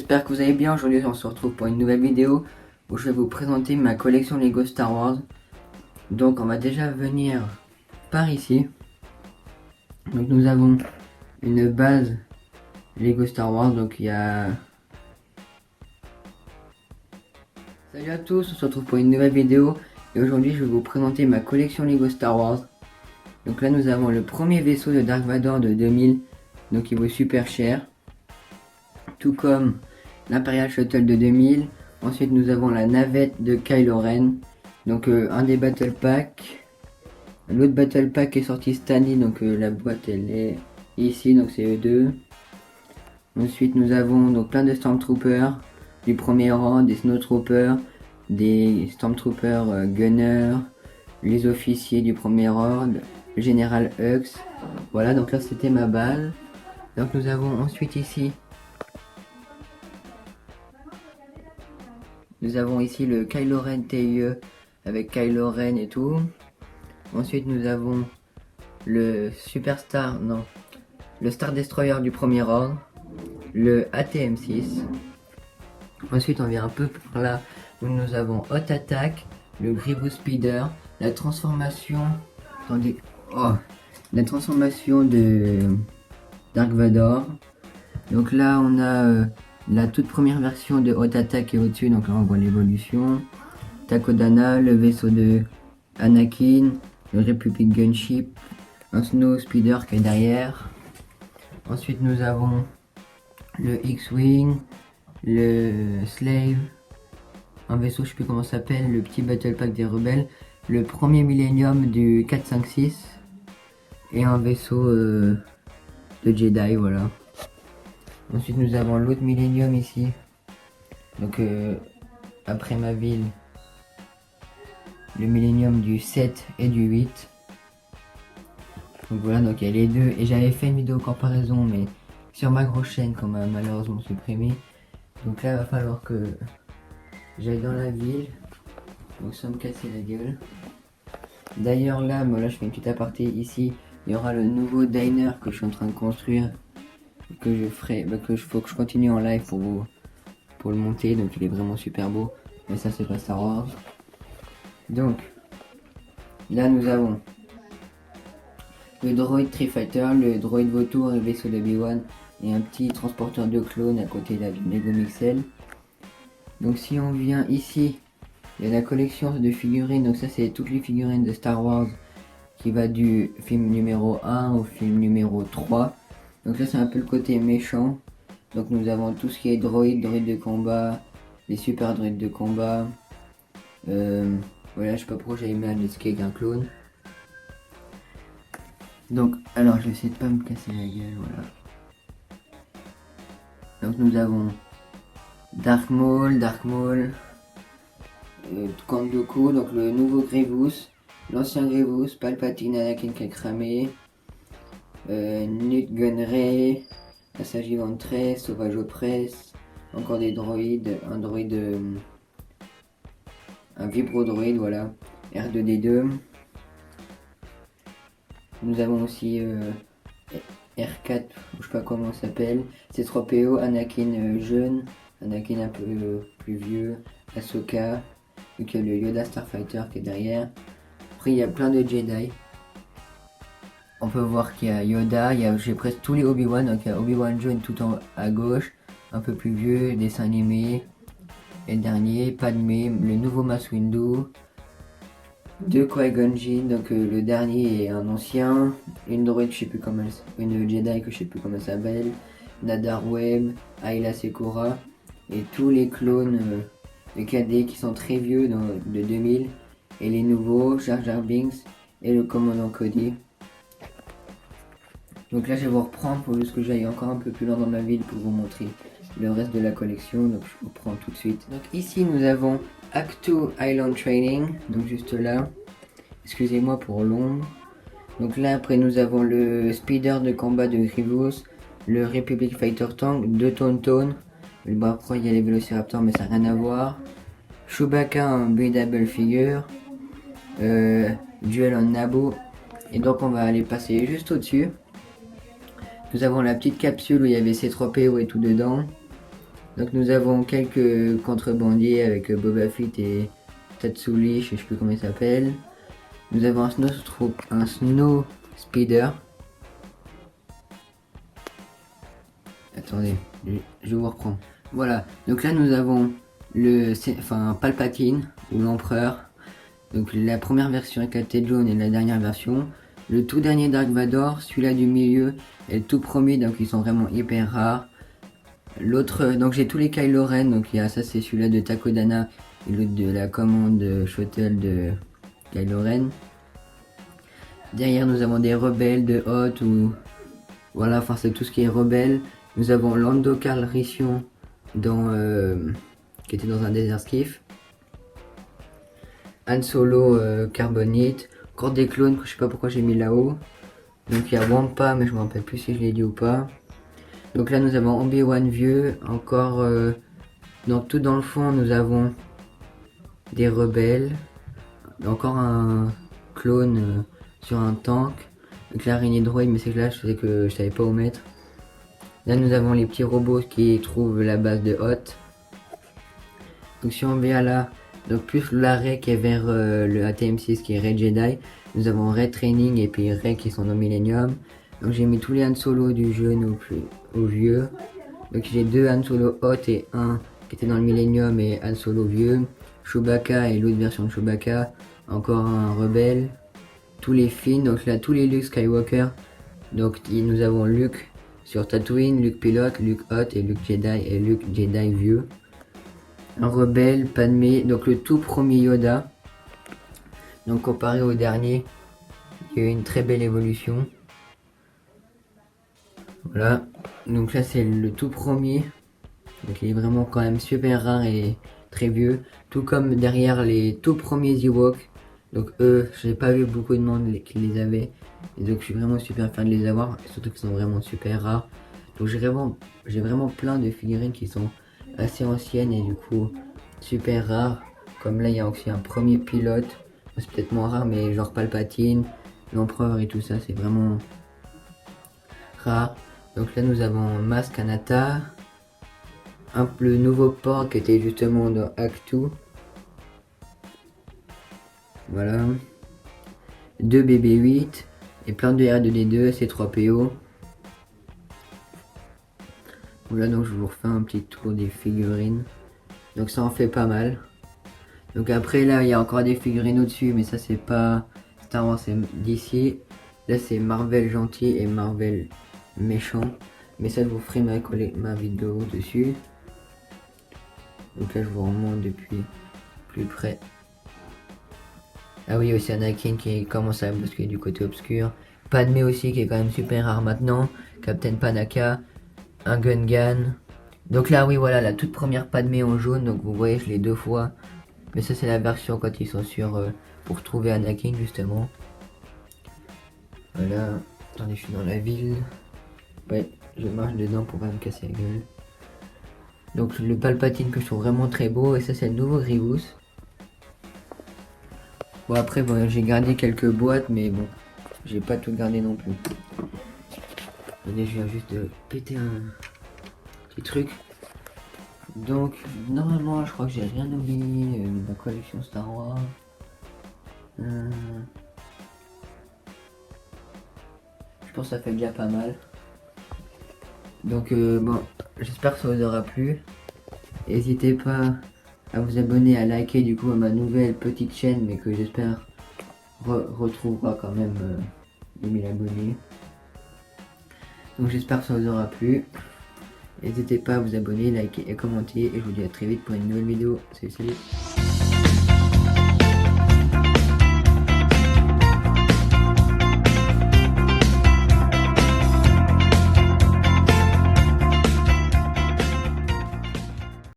j'espère que vous allez bien. Aujourd'hui on se retrouve pour une nouvelle vidéo où je vais vous présenter ma collection Lego Star Wars. Donc on va déjà venir par ici. Donc nous avons une base Lego Star Wars, donc il y a... Salut à tous, on se retrouve pour une nouvelle vidéo et aujourd'hui je vais vous présenter ma collection Lego Star Wars. Donc là nous avons le premier vaisseau de Dark Vador de 2000, donc il vaut super cher. Tout comme l'Imperial Shuttle de 2000. Ensuite nous avons la navette de Kylo Ren. Donc un des Battle Pack. L'autre Battle Pack est sorti cette année, donc la boîte elle est ici, donc c'est E2. Ensuite nous avons donc plein de Stormtroopers du premier rang, des Snowtroopers, des Stormtroopers Gunner, les officiers du premier ordre, le général Hux. Voilà, donc là c'était ma base. Donc nous avons ensuite ici le Kylo Ren TIE avec Kylo Ren et tout. Ensuite nous avons le le Star Destroyer du premier ordre, le ATM-6. Ensuite on vient un peu par là où nous avons Hot Attack, le Grievous Speeder, la transformation de Dark Vador. Donc là on a la toute première version de Hot Attack est au-dessus, donc là on voit l'évolution. Takodana, le vaisseau de Anakin, le Republic Gunship, un Snow Speeder qui est derrière. Ensuite nous avons le X-Wing, le Slave, un vaisseau je sais plus comment ça s'appelle, le petit Battle Pack des rebelles, le premier Millennium du 456 et un vaisseau de Jedi, voilà. Ensuite nous avons l'autre Millennium ici, donc après ma ville, le Millennium du 7 et du 8. Donc voilà, donc il y a les deux, et j'avais fait une vidéo comparaison mais sur ma grosse chaîne qu'on m'a malheureusement supprimé. Donc là il va falloir que j'aille dans la ville, donc sans me casser la gueule. D'ailleurs là, moi là je fais une petite aparté ici, il y aura le nouveau diner que je suis en train de construire, que je ferai, faut que je continue en live pour le monter, donc il est vraiment super beau, mais ça c'est pas Star Wars. Donc là nous avons le droid TIE Fighter, le droid vautour et le vaisseau de Obi-Wan et un petit transporteur de clones à côté là du Lego Mixel. Donc si on vient ici, il y a la collection de figurines, donc ça c'est toutes les figurines de Star Wars qui va du film numéro 1 au film numéro 3. Donc là c'est un peu le côté méchant. Donc nous avons tout ce qui est droïdes de combat, les super droïdes de combat. Voilà, je sais pas pourquoi j'avais mis un escape d'un clone. Donc, alors je vais essayer de pas me casser la gueule, voilà. Donc nous avons Dark Maul, Count Dooku, donc le nouveau Grievous, l'ancien Grievous, Palpatine, Anakin qui a cramé, Nute Gunray, Asajj Ventress, Sauvage Opress, encore des droïdes, un vibro-droïde, voilà, R2D2. Nous avons aussi R4, je sais pas comment ça s'appelle, C3PO, Anakin jeune, Anakin un peu plus vieux, Ahsoka, donc il y a le Yoda Starfighter qui est derrière. Après il y a plein de Jedi. On peut voir qu'il y a Yoda, j'ai presque tous les Obi-Wan, donc il y a Obi-Wan jeune tout en à gauche, un peu plus vieux, dessin animé, et le dernier, Padmé, le nouveau Mace Windu, deux Qui-Gon Jinn, donc le dernier est un ancien, une droïde, je sais plus comment une Jedi que je sais plus comment elle s'appelle, Nadar Webb, Ayla Secura, et tous les clones de cadets qui sont très vieux de 2000, et les nouveaux, Jar Jar Binks et le commandant Cody. Donc là je vais vous reprendre pour juste que j'aille encore un peu plus loin dans ma ville pour vous montrer le reste de la collection, donc je vous reprends tout de suite. Donc ici nous avons Act 2 Island Training, donc juste là, excusez-moi pour l'ombre. Donc là après nous avons le speeder de combat de Grievous, le Republic Fighter Tank de Tauntaun. Bon après il y a les Vélociraptors mais ça n'a rien à voir. Chewbacca en buildable figure, duel en Naboo. Et donc on va aller passer juste au dessus. Nous avons la petite capsule où il y avait C3PO et tout dedans. Donc nous avons quelques contrebandiers avec Boba Fett et Tatsuli, je sais plus comment il s'appelle. Nous avons un Snow Speeder. Attendez, je vous reprends. Voilà, donc là nous avons Palpatine ou l'Empereur. Donc la première version avec la tête jaune et la dernière version. Le tout dernier Dark Vador, celui-là du milieu et le tout premier, donc ils sont vraiment hyper rares. L'autre, donc j'ai tous les Kylo Ren, donc il y a ça, c'est celui-là de Takodana et l'autre de la commande shuttle de Kylo Ren. Derrière nous avons des rebelles de Hoth ou voilà, enfin c'est tout ce qui est rebelle. Nous avons Lando Calrissian qui était dans un Desert Skiff. Han Solo Carbonite, encore des clones que je sais pas pourquoi j'ai mis là-haut. Donc il y a Wampa, mais je me rappelle plus si je l'ai dit ou pas. Donc là nous avons Obi-Wan vieux, encore donc tout dans le fond nous avons des rebelles, encore un clone sur un tank, donc l'araignée droïde, mais c'est que là je sais que je savais pas où mettre. Là nous avons les petits robots qui trouvent la base de Hoth. Donc si on vient là, donc plus l'arrêt qui est vers le ATM6 qui est Red Jedi, nous avons Red Training et puis Red qui sont dans Millennium. Donc j'ai mis tous les Han Solo du jeune au vieux. Donc j'ai deux Han Solo Hoth et un qui était dans le Millennium et Han Solo vieux. Chewbacca et l'autre version de Chewbacca. Encore un rebelle. Tous les Finn, donc là tous les Luke Skywalker. Donc nous avons Luke sur Tatooine, Luke pilote, Luke Hoth et Luke Jedi et Luke Jedi vieux. Un rebelle, Padmé, donc le tout premier Yoda. Donc comparé au dernier, il y a eu une très belle évolution. Voilà, donc là c'est le tout premier. Donc il est vraiment quand même super rare et très vieux. Tout comme derrière les tout premiers Ewoks. Donc eux, j'ai pas vu beaucoup de monde qui les avait. Et donc je suis vraiment super fan de les avoir. Surtout qu'ils sont vraiment super rares. Donc j'ai vraiment plein de figurines qui sont assez anciennes et du coup super rares. Comme là il y a aussi un premier pilote. C'est peut-être moins rare mais genre Palpatine, l'Empereur et tout ça c'est vraiment rare. Donc là nous avons Maz Kanata. Le nouveau port qui était justement dans Act 2. Voilà. 2 BB-8 et plein de R2D2, C3PO. Voilà, donc je vous refais un petit tour des figurines. Donc ça en fait pas mal. Donc après là il y a encore des figurines au-dessus, mais ça c'est pas Star Wars, c'est d'ici. Là c'est Marvel gentil et Marvel méchant. Mais ça je vous ferai ma vidéo dessus. Donc là je vous remonte depuis plus près. Ah oui, aussi Anakin qui commence à basculer du côté obscur. Padmé aussi qui est quand même super rare maintenant. Captain Panaka. Un Gungan. Donc là oui voilà la toute première Padmé en jaune. Donc vous voyez je l'ai deux fois. Mais ça c'est la version quand ils sont sur pour trouver Anakin justement. Voilà. Attendez, je suis dans la ville. Ouais, je marche dedans pour pas me casser la gueule. Donc le Palpatine que je trouve vraiment très beau. Et ça c'est le nouveau Grievous. Bon après bon, j'ai gardé quelques boîtes mais bon. J'ai pas tout gardé non plus. Attendez, je viens juste de péter un petit truc. Donc normalement je crois que j'ai rien oublié de la collection Star Wars. Je pense que ça fait déjà pas mal. Donc bon, j'espère que ça vous aura plu. N'hésitez pas à vous abonner, à liker du coup à ma nouvelle petite chaîne, mais que j'espère retrouvera quand même 2000 abonnés. Donc j'espère que ça vous aura plu. N'hésitez pas à vous abonner, liker et commenter. Et je vous dis à très vite pour une nouvelle vidéo. Salut, salut.